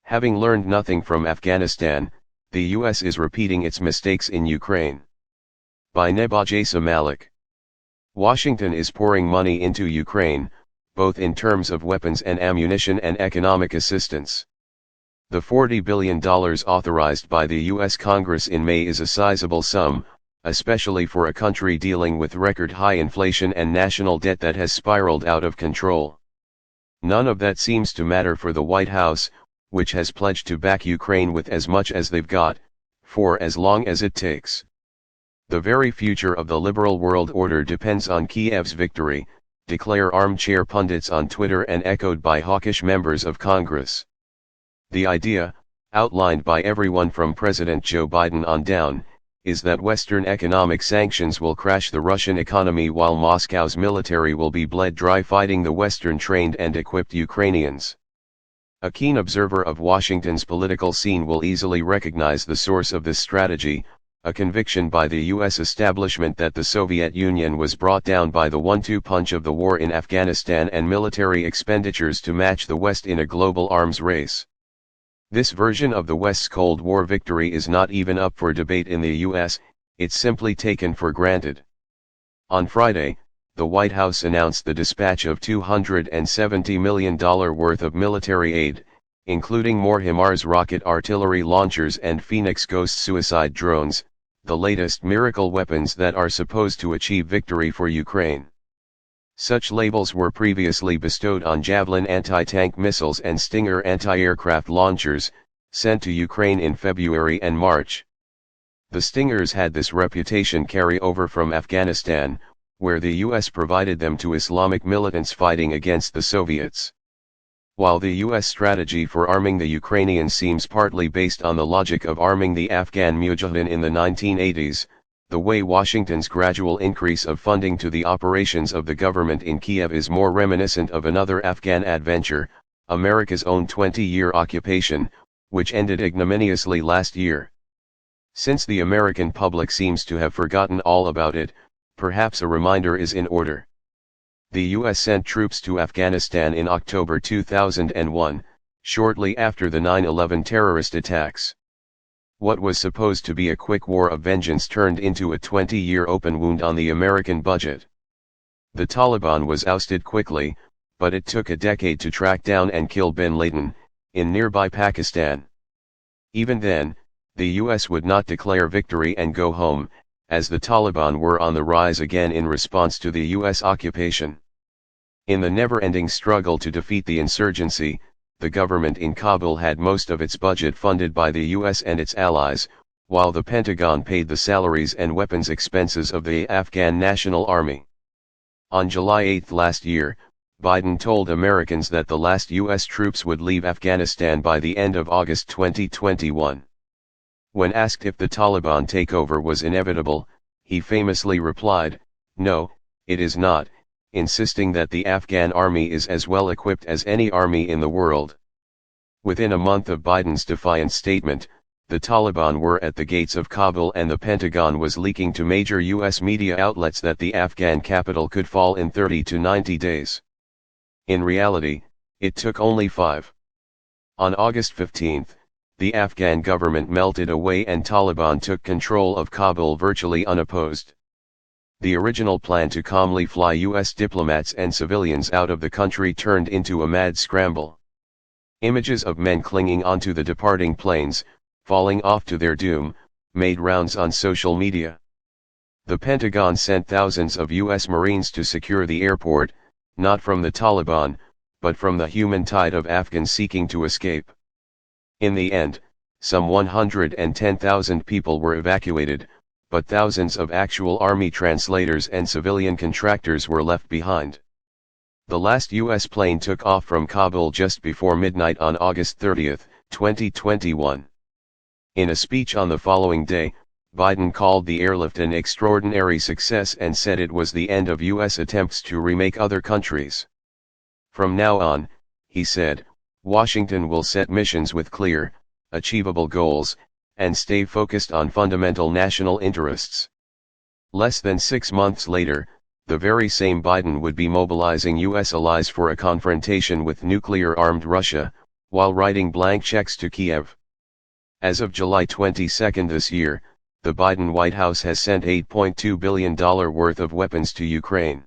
Having learned nothing from Afghanistan, the US is repeating its mistakes in Ukraine. By Nebajasa Malik. Washington is pouring money into Ukraine, both in terms of weapons and ammunition and economic assistance. The $40 billion authorized by the US Congress in May is a sizable sum, especially for a country dealing with record-high inflation and national debt that has spiraled out of control. None of that seems to matter for the White House, which has pledged to back Ukraine with as much as they've got, for as long as it takes. The very future of the liberal world order depends on Kiev's victory, declare armchair pundits on Twitter and echoed by hawkish members of Congress. The idea, outlined by everyone from President Joe Biden on down, is that Western economic sanctions will crash the Russian economy while Moscow's military will be bled dry fighting the Western-trained and equipped Ukrainians. A keen observer of Washington's political scene will easily recognize the source of this strategy, a conviction by the US establishment that the Soviet Union was brought down by the one-two punch of the war in Afghanistan and military expenditures to match the West in a global arms race. This version of the West's Cold War victory is not even up for debate in the US, it's simply taken for granted. On Friday, the White House announced the dispatch of $270 million worth of military aid, including more HIMARS rocket artillery launchers and Phoenix Ghost suicide drones, the latest miracle weapons that are supposed to achieve victory for Ukraine. Such labels were previously bestowed on Javelin anti-tank missiles and Stinger anti-aircraft launchers, sent to Ukraine in February and March. The Stingers had this reputation carry over from Afghanistan, where the US provided them to Islamic militants fighting against the Soviets. While the US strategy for arming the Ukrainians seems partly based on the logic of arming the Afghan Mujahideen in the 1980s, the way Washington's gradual increase of funding to the operations of the government in Kiev is more reminiscent of another Afghan adventure, America's own 20-year occupation, which ended ignominiously last year. Since the American public seems to have forgotten all about it, perhaps a reminder is in order. The US sent troops to Afghanistan in October 2001, shortly after the 9/11 terrorist attacks. What was supposed to be a quick war of vengeance turned into a 20-year open wound on the American budget. The Taliban was ousted quickly, but it took a decade to track down and kill bin Laden, in nearby Pakistan. Even then, the US would not declare victory and go home, as the Taliban were on the rise again in response to the US occupation. In the never-ending struggle to defeat the insurgency, the government in Kabul had most of its budget funded by the US and its allies, while the Pentagon paid the salaries and weapons expenses of the Afghan National Army. On July 8 last year, Biden told Americans that the last US troops would leave Afghanistan by the end of August 2021. When asked if the Taliban takeover was inevitable, he famously replied, "No, it is not," insisting that the Afghan army is as well equipped as any army in the world. Within a month of Biden's defiant statement, the Taliban were at the gates of Kabul and the Pentagon was leaking to major US media outlets that the Afghan capital could fall in 30 to 90 days. In reality, it took only 5. On August 15, the Afghan government melted away and Taliban took control of Kabul virtually unopposed. The original plan to calmly fly US diplomats and civilians out of the country turned into a mad scramble. Images of men clinging onto the departing planes, falling off to their doom, made rounds on social media. The Pentagon sent thousands of US Marines to secure the airport, not from the Taliban, but from the human tide of Afghans seeking to escape. In the end, some 110,000 people were evacuated, but thousands of actual army translators and civilian contractors were left behind. The last US plane took off from Kabul just before midnight on August 30, 2021. In a speech on the following day, Biden called the airlift an extraordinary success and said it was the end of US attempts to remake other countries. From now on, he said, Washington will set missions with clear, achievable goals, and stay focused on fundamental national interests. Less than 6 months later, the very same Biden would be mobilizing US allies for a confrontation with nuclear-armed Russia, while writing blank checks to Kiev. As of July 22 this year, the Biden White House has sent $8.2 billion worth of weapons to Ukraine.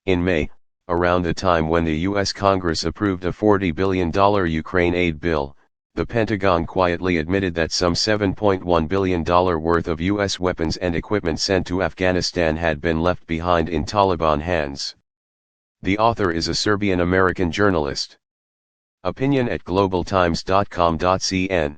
In May, around the time when the U.S. Congress approved a $40 billion Ukraine aid bill, the Pentagon quietly admitted that some $7.1 billion worth of U.S. weapons and equipment sent to Afghanistan had been left behind in Taliban hands. The author is a Serbian-American journalist. Opinion at globaltimes.com.cn